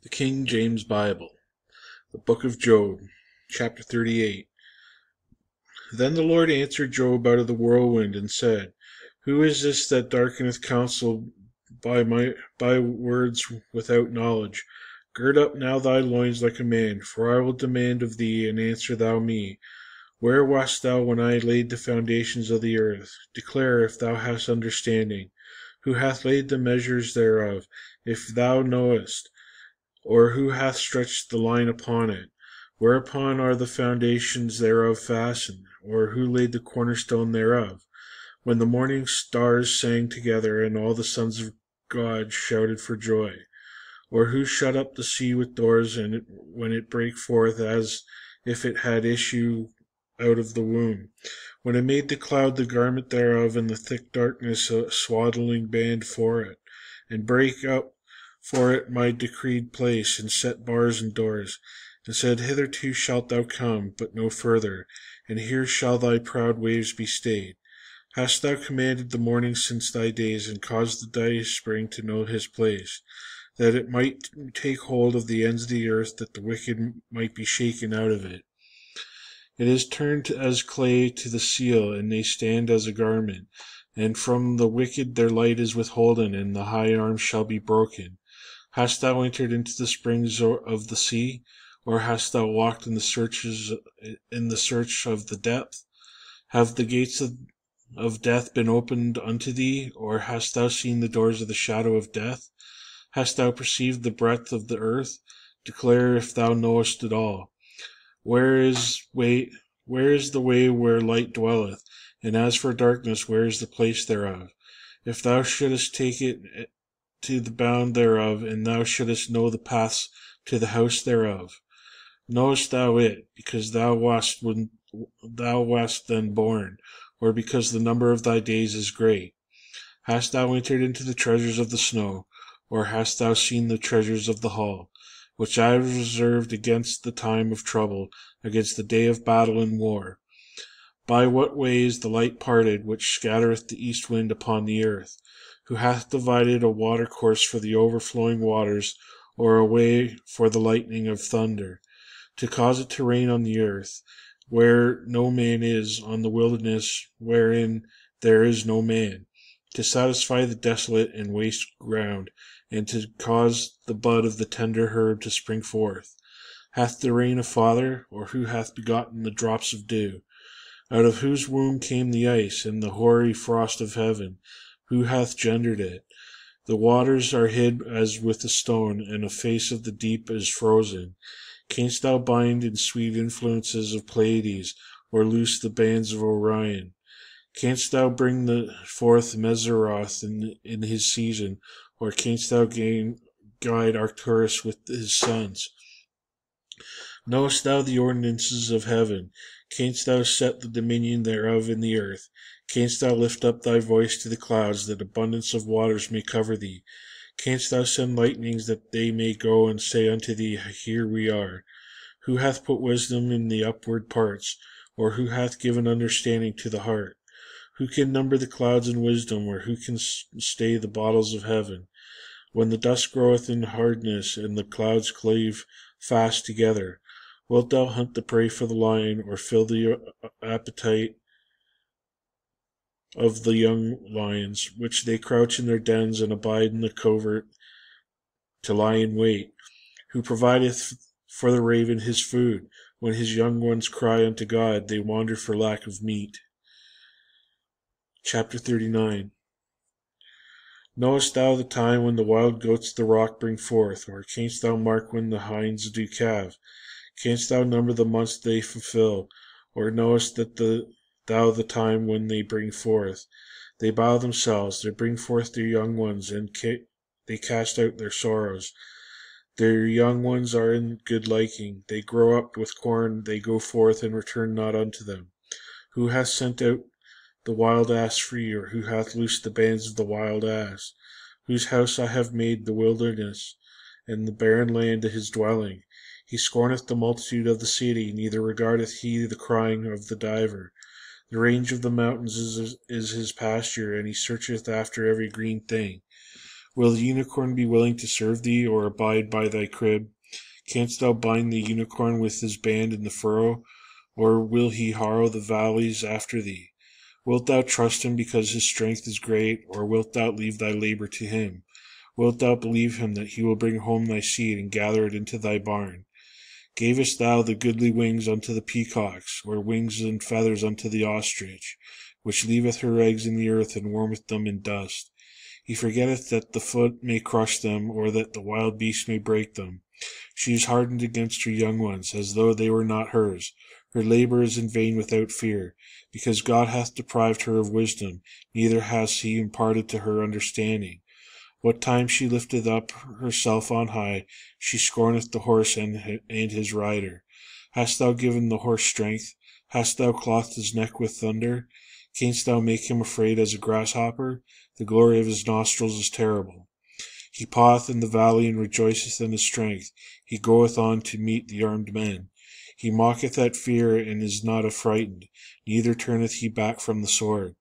The King James Bible, the Book of Job, chapter 38. Then the Lord answered Job out of the whirlwind, and said, Who is this that darkeneth counsel by words without knowledge? Gird up now thy loins like a man, for I will demand of thee, and answer thou me. Where wast thou when I laid the foundations of the earth? Declare, if thou hast understanding. Who hath laid the measures thereof, if thou knowest? Or who hath stretched the line upon it? Whereupon are the foundations thereof fastened? Or who laid the cornerstone thereof? When the morning stars sang together, and all the sons of God shouted for joy? Or who shut up the sea with doors, and when it brake forth as if it had issue out of the womb? When it made the cloud the garment thereof, and the thick darkness a swaddling band for it, and brake up for it my decreed place, and set bars and doors, and said, Hitherto shalt thou come, but no further, and here shall thy proud waves be stayed. Hast thou commanded the morning since thy days, and caused the dayspring to know his place, that it might take hold of the ends of the earth, that the wicked might be shaken out of it? It is turned as clay to the seal, and they stand as a garment. And from the wicked their light is withholden, and the high arm shall be broken. Hast thou entered into the springs of the sea, or hast thou walked in the search of the depth? Have the gates of death been opened unto thee, or hast thou seen the doors of the shadow of death? Hast thou perceived the breadth of the earth? Declare, if thou knowest it all. Where is the way where light dwelleth? And as for darkness, where is the place thereof? If thou shouldest take it to the bound thereof, and thou shouldest know the paths to the house thereof. Knowest thou it, because thou wast when thou wast then born, or because the number of thy days is great? Hast thou entered into the treasures of the snow, or hast thou seen the treasures of the hull, which I have reserved against the time of trouble, against the day of battle and war? By what way is the light parted, which scattereth the east wind upon the earth? Who hath divided a watercourse for the overflowing waters, or a way for the lightning of thunder? To cause it to rain on the earth, where no man is, on the wilderness wherein there is no man, to satisfy the desolate and waste ground, and to cause the bud of the tender herb to spring forth. Hath the rain a father, or who hath begotten the drops of dew? Out of whose womb came the ice, and the hoary frost of heaven? Who hath gendered it? The waters are hid as with a stone, and the face of the deep is frozen. Canst thou bind in sweet influences of Pleiades, or loose the bands of Orion? Canst thou bring forth Messeroth in his season, or canst thou guide Arcturus with his sons? Knowest thou the ordinances of heaven? Canst thou set the dominion thereof in the earth? Canst thou lift up thy voice to the clouds, that abundance of waters may cover thee? Canst thou send lightnings, that they may go and say unto thee, Here we are? Who hath put wisdom in the upward parts, or who hath given understanding to the heart? Who can number the clouds in wisdom, or who can stay the bottles of heaven? When the dust groweth in hardness, and the clouds cleave fast together, wilt thou hunt the prey for the lion, or fill the appetite of the young lions, which they crouch in their dens, and abide in the covert to lie in wait? Who provideth for the raven his food? When his young ones cry unto God, they wander for lack of meat. Chapter 39. Knowest thou the time when the wild goats of the rock bring forth, or canst thou mark when the hinds do calve? Canst thou number the months they fulfill, or knowest thou the time when they bring forth? They bow themselves, they bring forth their young ones, and they cast out their sorrows. Their young ones are in good liking. They grow up with corn, they go forth and return not unto them. Who hath sent out the wild ass free, or who hath loosed the bands of the wild ass? Whose house I have made the wilderness, and the barren land his dwelling. He scorneth the multitude of the city, neither regardeth he the crying of the diver. The range of the mountains is his pasture, and he searcheth after every green thing. Will the unicorn be willing to serve thee, or abide by thy crib? Canst thou bind the unicorn with his band in the furrow, or will he harrow the valleys after thee? Wilt thou trust him because his strength is great, or wilt thou leave thy labor to him? Wilt thou believe him that he will bring home thy seed and gather it into thy barn? Gavest thou the goodly wings unto the peacocks, or wings and feathers unto the ostrich, which leaveth her eggs in the earth and warmeth them in dust? He forgetteth that the foot may crush them, or that the wild beast may break them. She is hardened against her young ones, as though they were not hers. Her labor is in vain without fear, because God hath deprived her of wisdom, neither has he imparted to her understanding. What time she lifteth up herself on high, she scorneth the horse and his rider. Hast thou given the horse strength? Hast thou clothed his neck with thunder? Canst thou make him afraid as a grasshopper? The glory of his nostrils is terrible. He paweth in the valley and rejoiceth in his strength. He goeth on to meet the armed men. He mocketh at fear and is not affrighted, neither turneth he back from the sword.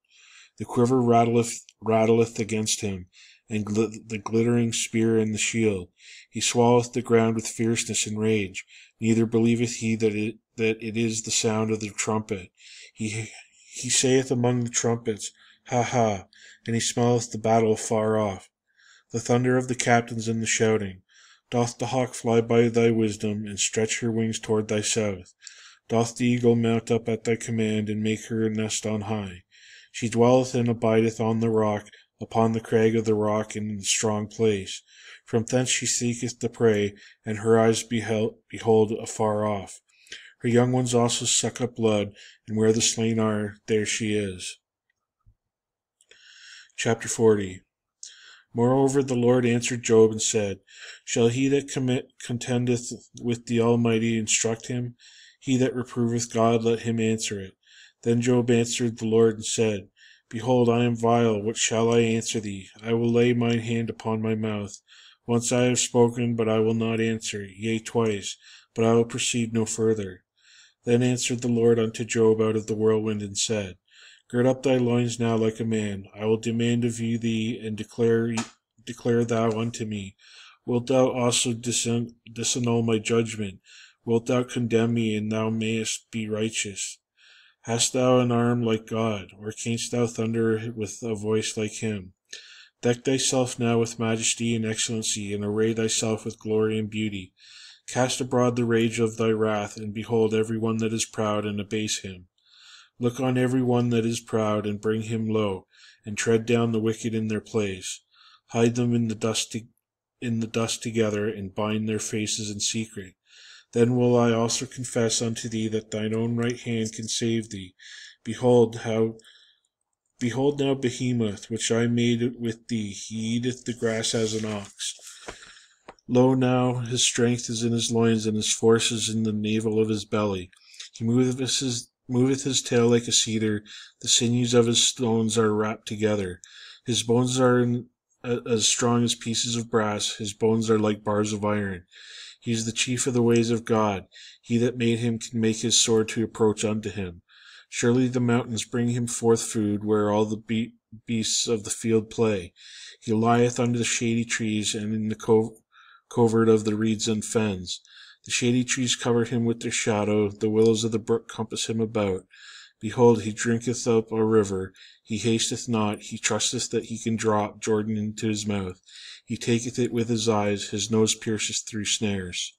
The quiver rattleth against him, and the glittering spear and the shield. He swalloweth the ground with fierceness and rage, neither believeth he that it is the sound of the trumpet. He saith among the trumpets, Ha, ha, and he smelleth the battle afar off, the thunder of the captains and the shouting. Doth the hawk fly by thy wisdom, and stretch her wings toward thy south? Doth the eagle mount up at thy command, and make her a nest on high? She dwelleth and abideth on the rock, upon the crag of the rock, and in the strong place. From thence she seeketh the prey, and her eyes behold afar off. Her young ones also suck up blood, and where the slain are, there she is. Chapter 40. Moreover the Lord answered Job and said, Shall he that contendeth with the Almighty instruct him? He that reproveth God, let him answer it. Then Job answered the Lord and said, Behold, I am vile. What shall I answer thee? I will lay mine hand upon my mouth. Once I have spoken, but I will not answer, yea, twice, but I will proceed no further. Then answered the Lord unto Job out of the whirlwind, and said, Gird up thy loins now like a man. I will demand of thee, and declare thou unto me. Wilt thou also disannul my judgment? Wilt thou condemn me, and thou mayest be righteous? Hast thou an arm like God, or canst thou thunder with a voice like him? Deck thyself now with majesty and excellency, and array thyself with glory and beauty. Cast abroad the rage of thy wrath, and behold every one that is proud, and abase him. Look on every one that is proud, and bring him low, and tread down the wicked in their place. Hide them in the dust together, and bind their faces in secret. Then will I also confess unto thee that thine own right hand can save thee. Behold now Behemoth, which I made with thee, he eateth the grass as an ox. Lo now, his strength is in his loins, and his force is in the navel of his belly. He moveth his tail like a cedar, the sinews of his stones are wrapped together. His bones are as strong as pieces of brass, his bones are like bars of iron. He is the chief of the ways of God. He that made him can make his sword to approach unto him. Surely the mountains bring him forth food, where all the beasts of the field play. He lieth under the shady trees, and in the covert of the reeds and fens. The shady trees cover him with their shadow, the willows of the brook compass him about. Behold, he drinketh up a river, he hasteth not, he trusteth that he can drop Jordan into his mouth. He taketh it with his eyes, his nose pierceth through snares.